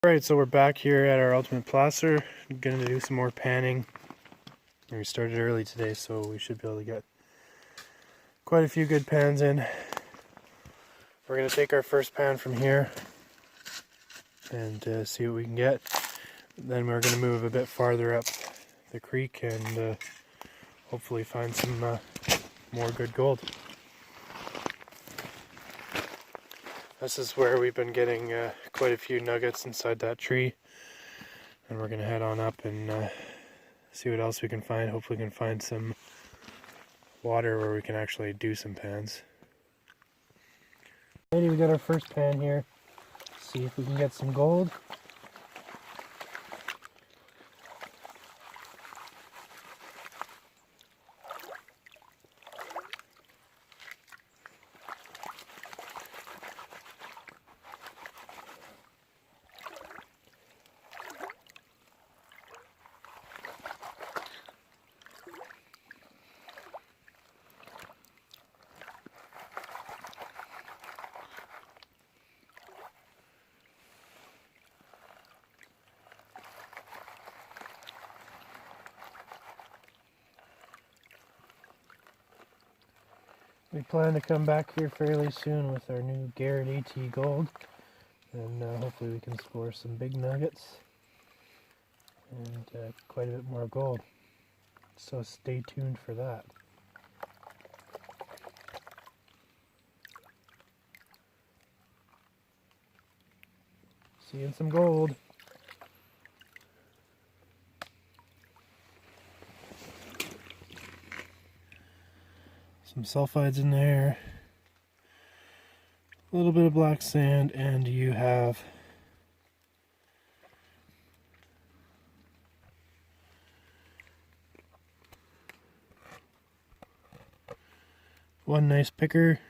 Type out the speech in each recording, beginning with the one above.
Alright, so we're back here at our ultimate placer. I'm going to do some more panning. We started early today, so we should be able to get quite a few good pans in. We're going to take our first pan from here and see what we can get. Then we're going to move a bit farther up the creek and hopefully find some more good gold. This is where we've been getting quite a few nuggets inside that tree, and we're going to head on up and see what else we can find. Hopefully we can find some water where we can actually do some pans. Alrighty, we got our first pan here. See if we can get some gold. We plan to come back here fairly soon with our new Garrett AT Gold, and hopefully we can score some big nuggets and quite a bit more gold. So stay tuned for that. Seeing some gold. Some sulfides in there, a little bit of black sand, and you have one nice picker.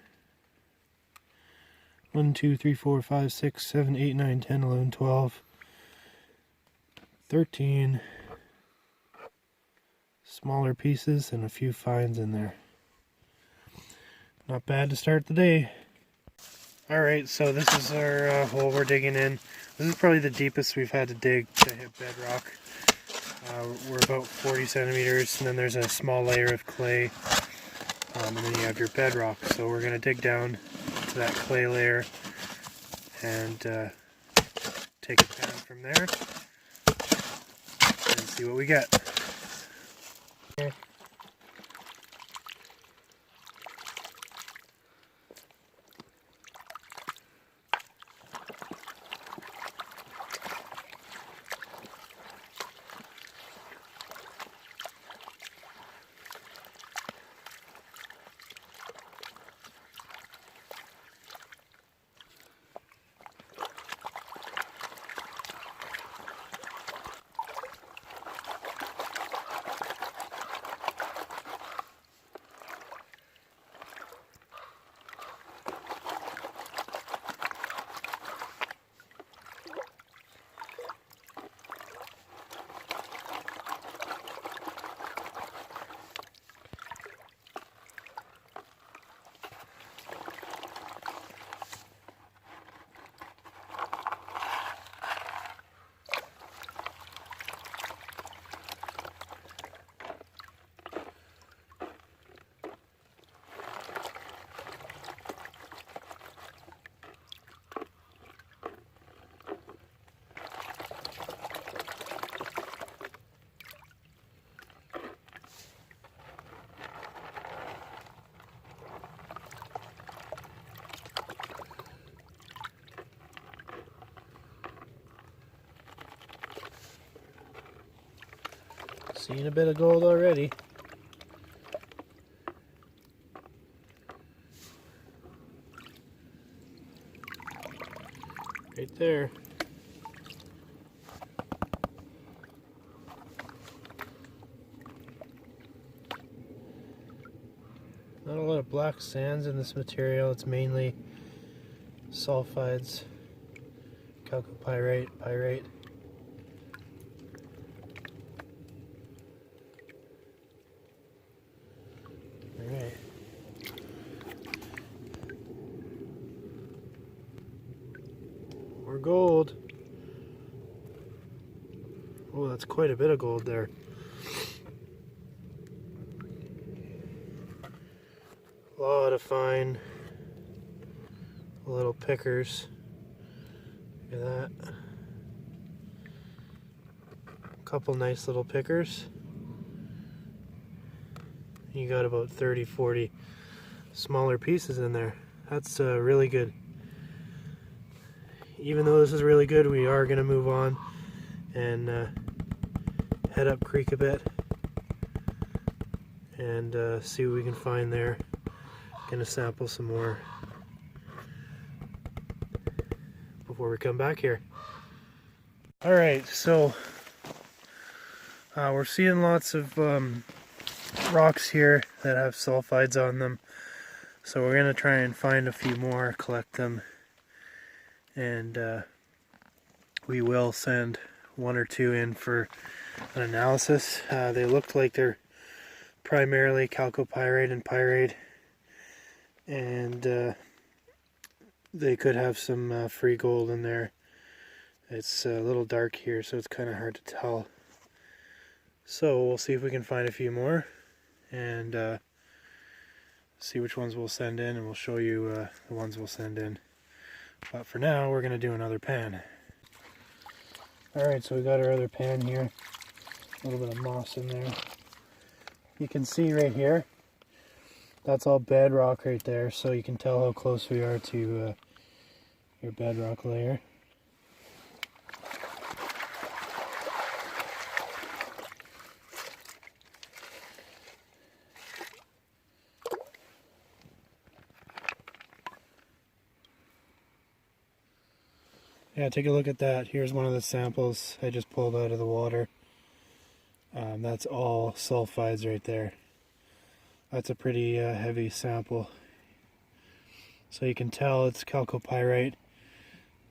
1, 2, 3, 4, 5, 6, 7, 8, 9, 10, 11, 12, 13 smaller pieces and a few fines in there. Not bad to start the day. Alright, so this is our hole we're digging in. This is probably the deepest we've had to dig to hit bedrock. We're about 40 centimeters, and then there's a small layer of clay, and then you have your bedrock. So we're going to dig down to that clay layer and take a pan from there and see what we get. Okay. Seeing a bit of gold already. Right there. Not a lot of black sands in this material. It's mainly sulfides, chalcopyrite, pyrite. Alright. More gold. Oh, that's quite a bit of gold there. A lot of fine little pickers. Look at that. A couple nice little pickers. You got about 30, 40 smaller pieces in there. That's really good. Even though this is really good, we are going to move on and head up creek a bit and see what we can find there. Going to sample some more before we come back here. Alright, so we're seeing lots of rocks here that have sulfides on them, so we're going to try and find a few more, collect them, and we will send one or two in for an analysis. They look like they're primarily chalcopyrite and pyrite, and they could have some free gold in there. It's a little dark here, so it's kind of hard to tell. So we'll see if we can find a few more and see which ones we'll send in, and we'll show you the ones we'll send in. But for now, we're going to do another pan. Alright, so we got our other pan here. A little bit of moss in there. You can see right here, that's all bedrock right there, so you can tell how close we are to your bedrock layer. Yeah, take a look at that. Here's one of the samples I just pulled out of the water. That's all sulfides right there. That's a pretty heavy sample. So you can tell it's chalcopyrite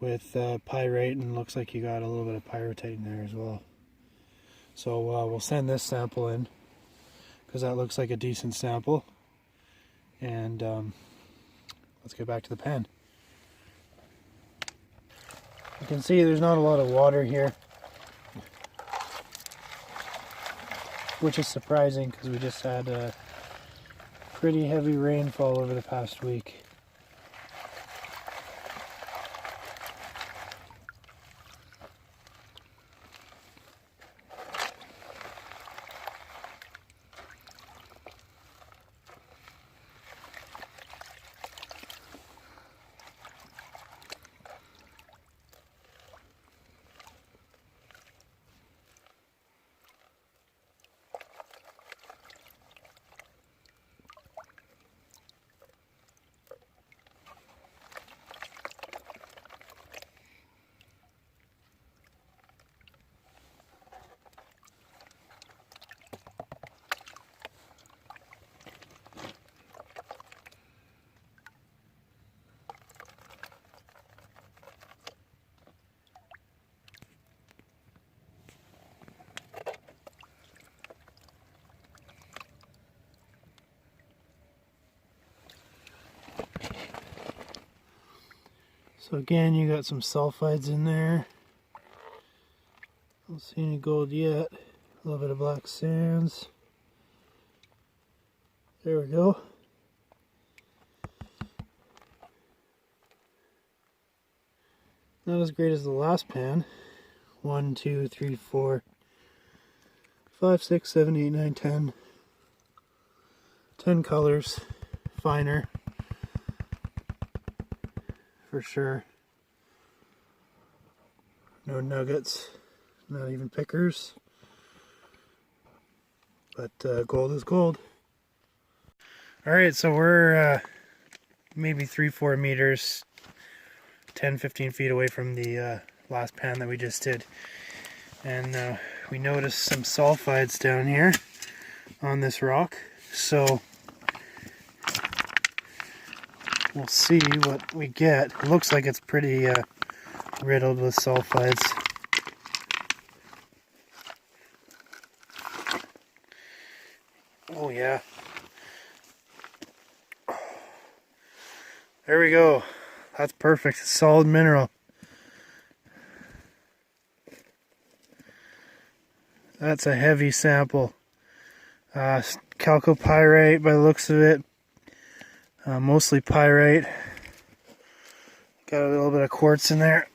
with pyrite, and looks like you got a little bit of pyrrhotite in there as well. So we'll send this sample in because that looks like a decent sample. And let's get back to the pan. You can see there's not a lot of water here, which is surprising because we just had a pretty heavy rainfall over the past week. So again, you got some sulfides in there. Don't see any gold yet. A little bit of black sands. There we go. Not as great as the last pan. 1, 2, 3, 4, 5, 6, 7, 8, 9, 10. 10 colors. Finer. For sure. No nuggets, not even pickers, but gold is gold. Alright, so we're maybe 3-4 meters, 10-15 feet away from the last pan that we just did, and we noticed some sulfides down here on this rock, so we'll see what we get. It looks like it's pretty riddled with sulfides. Oh yeah. There we go. That's perfect. Solid mineral. That's a heavy sample. Chalcopyrite by the looks of it. Mostly pyrite. Got a little bit of quartz in there.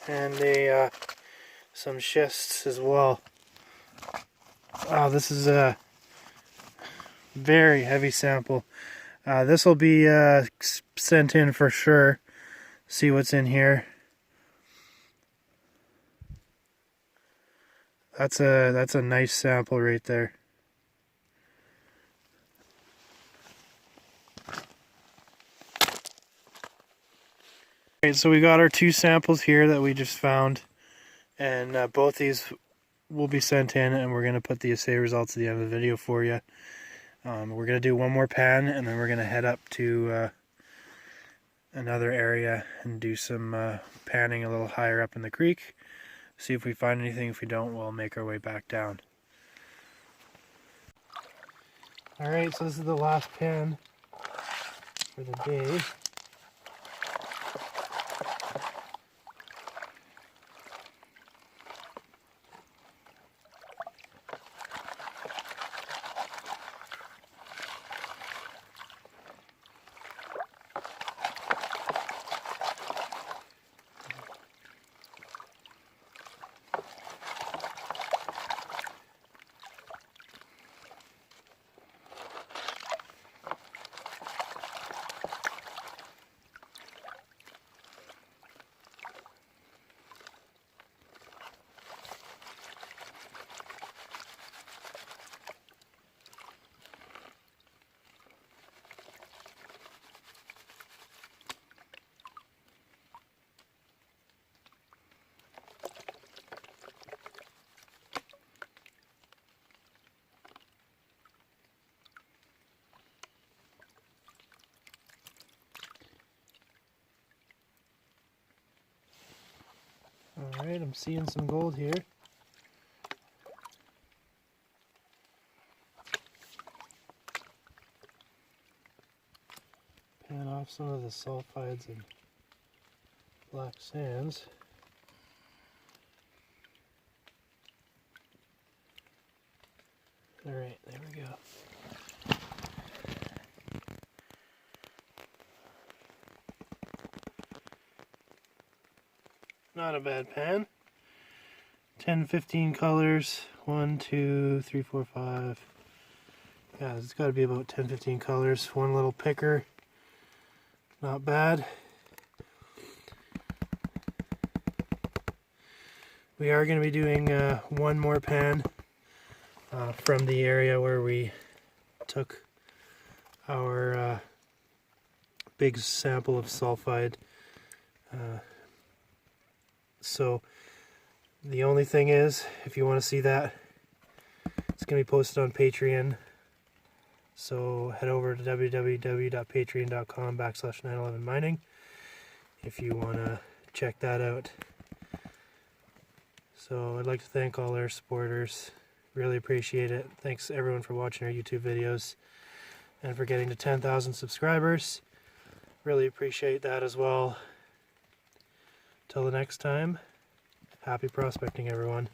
And some schists as well. Wow, this is a very heavy sample. This will be sent in for sure. See what's in here. That's a nice sample right there. Alright, so we got our 2 samples here that we just found, and both these will be sent in, and we're going to put the assay results at the end of the video for you. We're going to do one more pan, and then we're going to head up to another area and do some panning a little higher up in the creek. See if we find anything. If we don't, we'll make our way back down. Alright, so this is the last pan for the day. Alright, I'm seeing some gold here. Pan off some of the sulfides and black sands. Alright, there we go. Not a bad pan. 10-15 colors. 1, 2, 3, 4, 5. Yeah, it's got to be about 10-15 colors. One little picker. Not bad. We are going to be doing one more pan from the area where we took our big sample of sulfide. So the only thing is, if you want to see that, it's going to be posted on Patreon. So head over to www.patreon.com/911mining if you want to check that out. So I'd like to thank all our supporters. Really appreciate it. Thanks everyone for watching our YouTube videos and for getting to 10,000 subscribers. Really appreciate that as well. Till the next time, happy prospecting everyone.